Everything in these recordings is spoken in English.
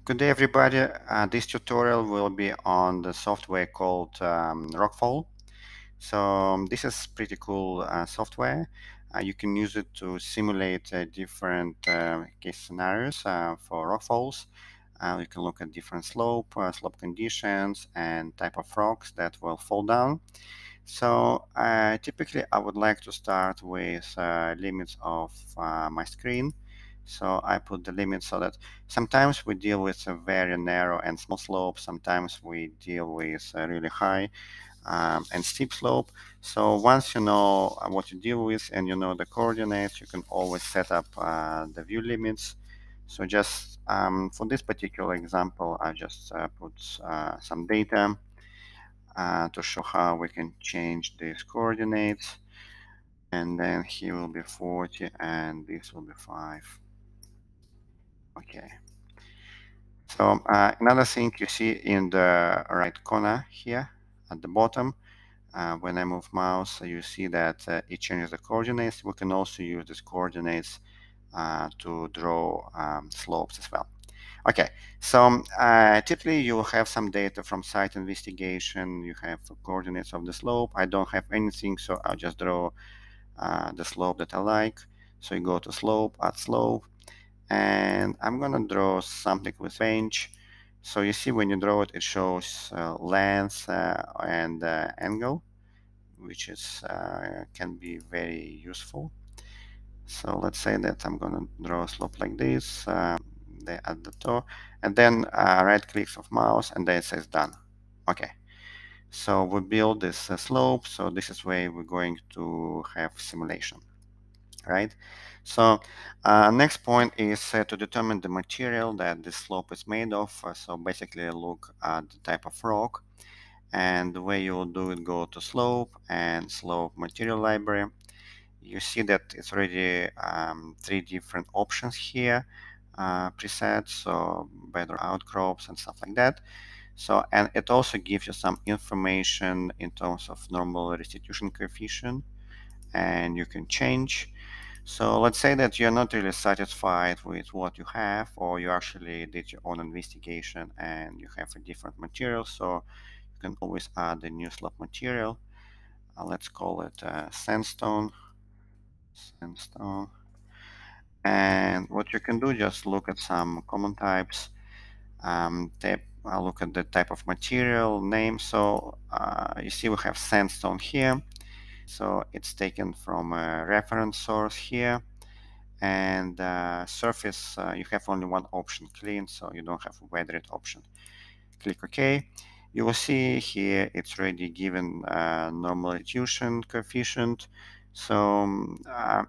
Good day, everybody. This tutorial will be on the software called Rockfall. This is pretty cool software. You can use it to simulate different case scenarios for rockfalls. You can look at different slope conditions, and type of rocks that will fall down. Typically, I would like to start with limits of my screen. So I put the limits so that sometimes we deal with a very narrow and small slope. Sometimes we deal with a really high and steep slope. So once you know what you deal with and you know the coordinates, you can always set up the view limits. So just for this particular example, I just put some data to show how we can change these coordinates. And then here will be 40 and this will be 5. Okay. So another thing you see in the right corner here at the bottom, when I move mouse, you see that it changes the coordinates. We can also use these coordinates to draw slopes as well. Okay, so typically you will have some data from site investigation. You have the coordinates of the slope. I don't have anything, so I'll just draw the slope that I like. So you go to slope, add slope, and I'm gonna draw something with range. So you see when you draw it, it shows length and angle, which is can be very useful. So let's say that I'm gonna draw a slope like this, at the top, and then right clicks of mouse, and then it says done. Okay. So we build this slope. So this is where we're going to have simulation, right? So next point is to determine the material that this slope is made of. So basically look at the type of rock, and the way you will do it, go to slope and slope material library. You see that it's already 3 different options here presets, so better outcrops and stuff like that. So, and it also gives you some information in terms of normal restitution coefficient, and you can change. So let's say that you're not really satisfied with what you have, or you actually did your own investigation and you have a different material. So you can always add a new slope material. Let's call it sandstone. Sandstone. And what you can do, just look at some common types. I'll look at the type of material name. So you see we have sandstone here. So it's taken from a reference source here. And surface, you have only one option, clean, so you don't have a weathered option. Click OK. You will see here it's already given normal restitution coefficient. So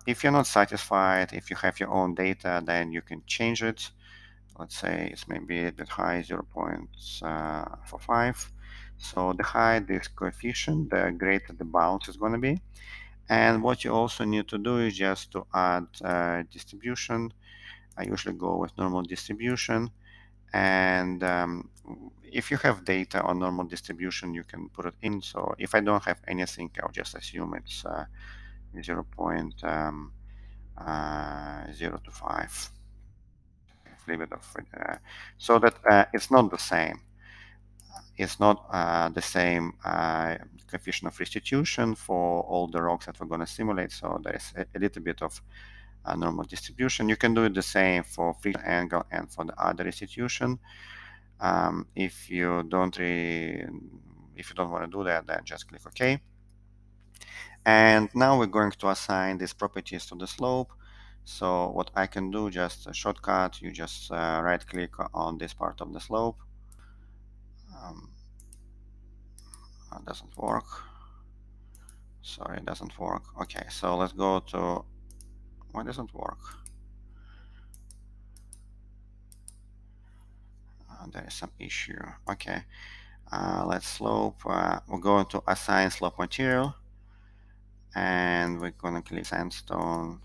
if you're not satisfied, if you have your own data, then you can change it. Let's say it's maybe a bit high, 0.45. So the higher this coefficient, the greater the bounce is going to be. And what you also need to do is just to add distribution. I usually go with normal distribution. And if you have data on normal distribution, you can put it in. So if I don't have anything, I'll just assume it's 0 to 5. Leave it off. So that it's not the same. It's not the same coefficient of restitution for all the rocks that we're going to simulate. So there is a little bit of normal distribution. You can do it the same for friction angle and for the other restitution. If you don't want to do that, then just click OK. And now we're going to assign these properties to the slope. So what I can do, just a shortcut, you just right click on this part of the slope. Doesn't work. Sorry, it doesn't work. Okay, so let's go to, why doesn't work? There is some issue. Okay, let's slope. We're going to assign slope material, and we're going to click sandstone.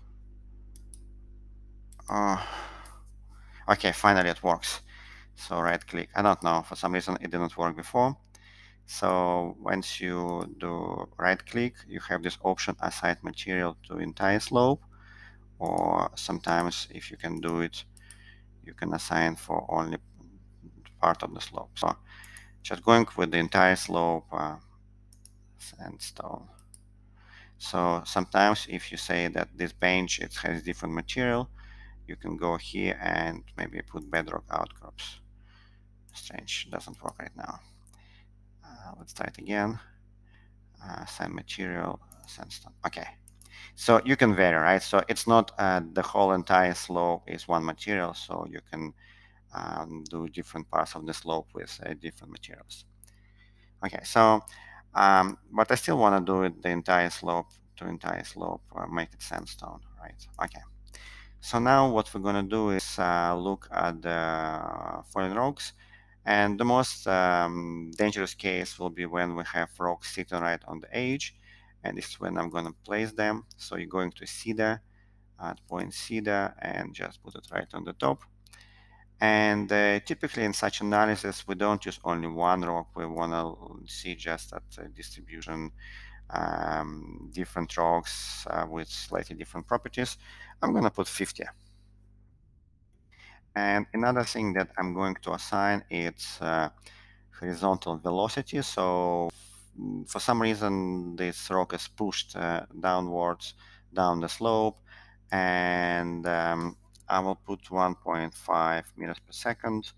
Okay, finally it works. So right click. I don't know, for some reason it didn't work before. So once you do right click, you have this option assign material to entire slope, or sometimes if you can do it, you can assign for only part of the slope. So just going with the entire slope, sandstone. So sometimes if you say that this bench it has different material, you can go here and maybe put bedrock outcrops. Strange, doesn't work right now. Let's try it again. Sand material, sandstone. Okay. So you can vary, right? So it's not the whole entire slope is one material, so you can do different parts of the slope with different materials. Okay, so but I still want to do it the entire slope to entire slope, make it sandstone, right? Okay. So now what we're going to do is look at the fallen rocks, and the most dangerous case will be when we have rocks sitting right on the edge, and this is when I'm going to place them. So you're going to cedar, at point cedar, and just put it right on the top. And typically in such analysis, we don't use only one rock. We want to see just that distribution, different rocks with slightly different properties. I'm going to put 50. And another thing that I'm going to assign is horizontal velocity. So for some reason, this rock is pushed downwards down the slope, and I will put 1.5 meters per second.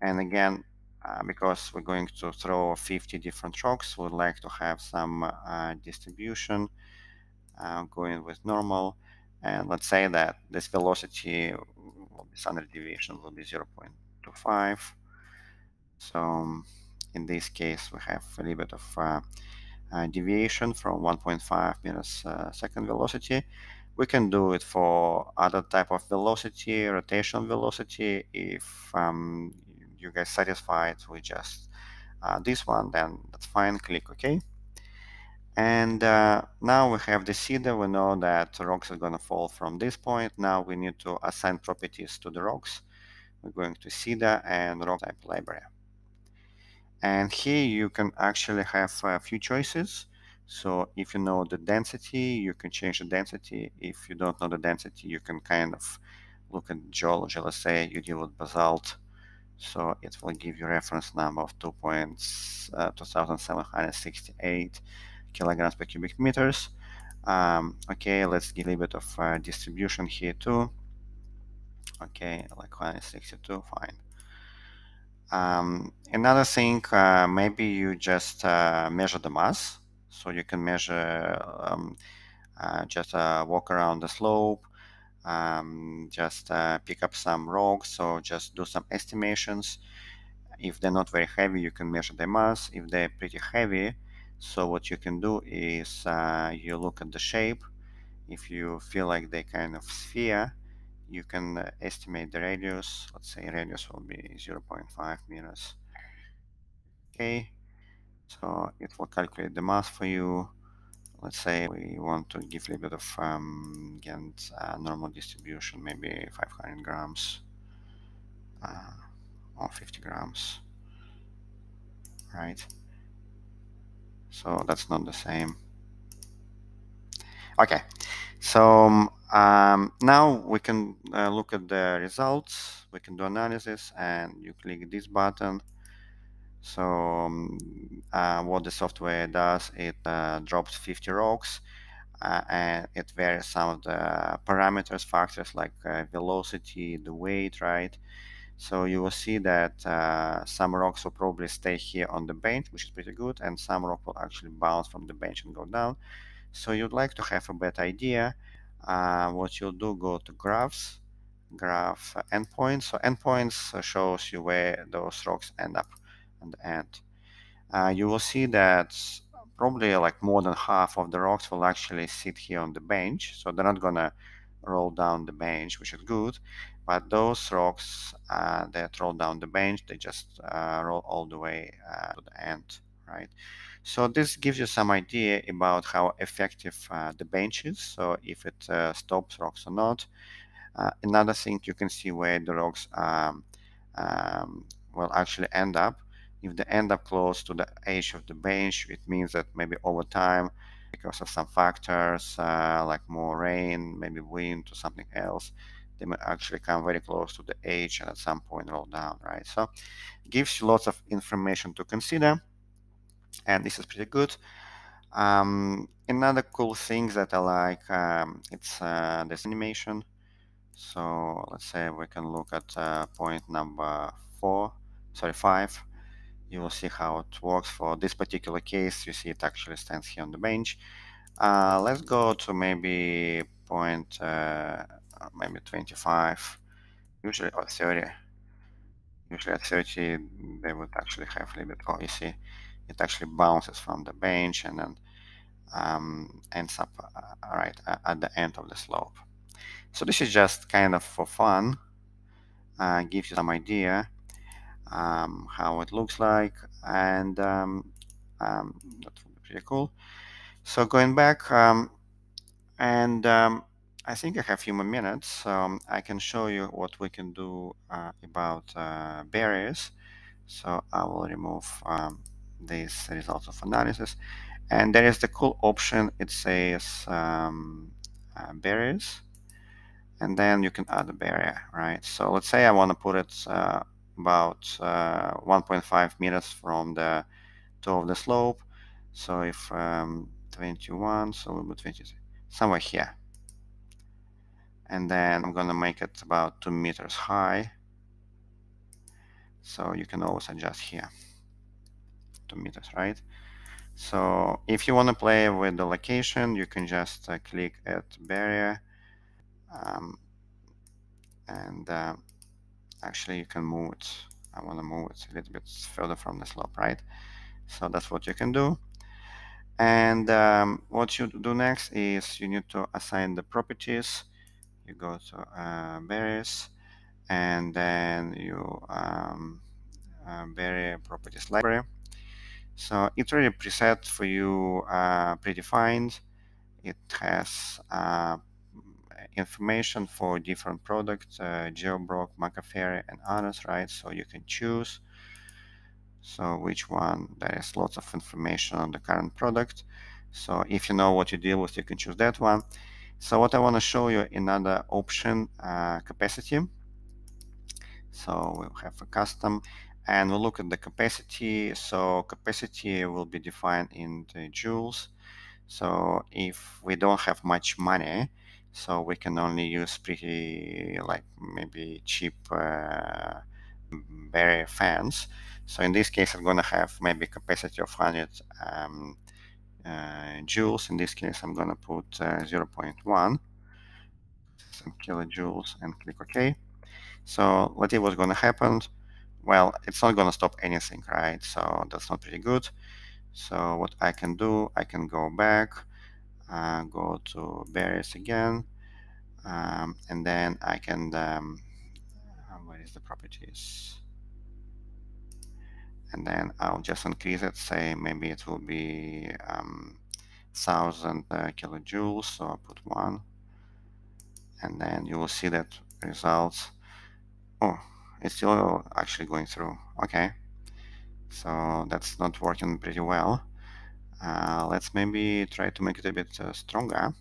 And again, because we're going to throw 50 different rocks, we'd like to have some distribution going with normal. And let's say that this velocity, standard deviation will be 0.25. So in this case, we have a little bit of deviation from 1.5 meters second velocity. We can do it for other type of velocity, rotational velocity. If you guys satisfied with just this one, then that's fine. Click OK. And now we have the cedar. We know that rocks are going to fall from this point. Now we need to assign properties to the rocks. We're going to cedar and rock type library. And here you can actually have a few choices. So if you know the density, you can change the density. If you don't know the density, you can kind of look at geology. Let's say you deal with basalt. So it will give you reference number of 2,768 kilograms per cubic meters. Okay, let's give a little bit of distribution here too. Okay, like 162, fine. Another thing, maybe you just measure the mass. So you can measure, just walk around the slope, just pick up some rocks, so just do some estimations. If they're not very heavy, you can measure the mass. If they're pretty heavy, so what you can do is you look at the shape. If you feel like they kind of sphere, you can estimate the radius. Let's say radius will be 0.5 meters. Okay, so it will calculate the mass for you. Let's say we want to give a little bit of again, normal distribution, maybe 500 grams or 50 grams, right? So that's not the same. Okay, so now we can look at the results. We can do analysis, and you click this button. So what the software does, it drops 50 rocks, and it varies some of the parameters, factors like velocity, the weight, right? So you will see that some rocks will probably stay here on the bench, which is pretty good, and some rock will actually bounce from the bench and go down. So you'd like to have a better idea. What you'll do, go to graphs, graph endpoints. So endpoints shows you where those rocks end up at the end. You will see that probably like more than half of the rocks will actually sit here on the bench. So they're not gonna roll down the bench, which is good. But those rocks that roll down the bench, they just roll all the way to the end, right? So this gives you some idea about how effective the bench is. So if it stops rocks or not. Another thing, you can see where the rocks will actually end up. If they end up close to the edge of the bench, it means that maybe over time, because of some factors like more rain, maybe wind or something else, they may actually come very close to the edge and at some point roll down, right? So it gives you lots of information to consider, and this is pretty good. Another cool thing that I like, it's this animation. So let's say we can look at point number 5. You will see how it works for this particular case. You see it actually stands here on the bench. Let's go to maybe point maybe 25, usually, or 30. Usually at 30 they would actually have a little bit, oh, you see it actually bounces from the bench and then ends up right at the end of the slope. So this is just kind of for fun, gives you some idea how it looks like, and that would be pretty cool. So going back, and I think I have a few more minutes, so I can show you what we can do about barriers. So I will remove these results of analysis, and there is the cool option. It says barriers, and then you can add a barrier, right? So let's say I want to put it about 1.5 meters from the top of the slope. So if 21, so we'll put 20, somewhere here. And then I'm gonna make it about 2 meters high. So you can always adjust here, 2 meters, right? So if you want to play with the location, you can just click add barrier, and actually you can move it. I want to move it a little bit further from the slope, right? So that's what you can do. And what you do next is you need to assign the properties. You go to barriers, and then you barrier properties library. So it's already preset for you, predefined. It has information for different products, GeoBrock, McAfee, and others, right? So you can choose. So which one? There is lots of information on the current product. So if you know what you deal with, you can choose that one. So what I want to show you another option, capacity. So we'll have a custom, and we'll look at the capacity. So capacity will be defined in the joules. So if we don't have much money, so we can only use pretty like maybe cheap barrier fans. So in this case, I'm going to have maybe capacity of 100 joules. In this case, I'm going to put 0.1 some kilojoules and click OK. So let's see what's going to happen. Well, it's not going to stop anything, right? So that's not pretty good. So what I can do, I can go back, go to barriers again, and then I can, where is the properties? And then I'll just increase it, say maybe it will be 1000 kilojoules, so I'll put 1, and then you will see that results. Oh, it's still actually going through. Okay, so that's not working pretty well. Let's maybe try to make it a bit stronger.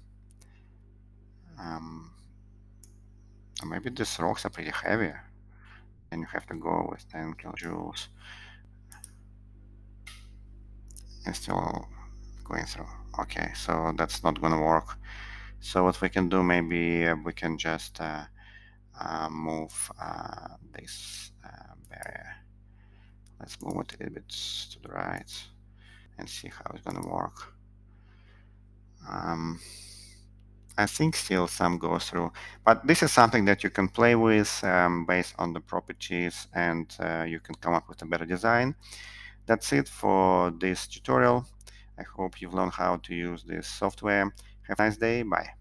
Maybe these rocks are pretty heavy, and you have to go with 10 kilojoules. And still going through. Okay, so that's not gonna work. So what we can do, maybe we can just move this barrier. Let's move it a little bit to the right and see how it's gonna work. I think still some goes through, but this is something that you can play with based on the properties, and you can come up with a better design. That's it for this tutorial. I hope you've learned how to use this software. Have a nice day. Bye.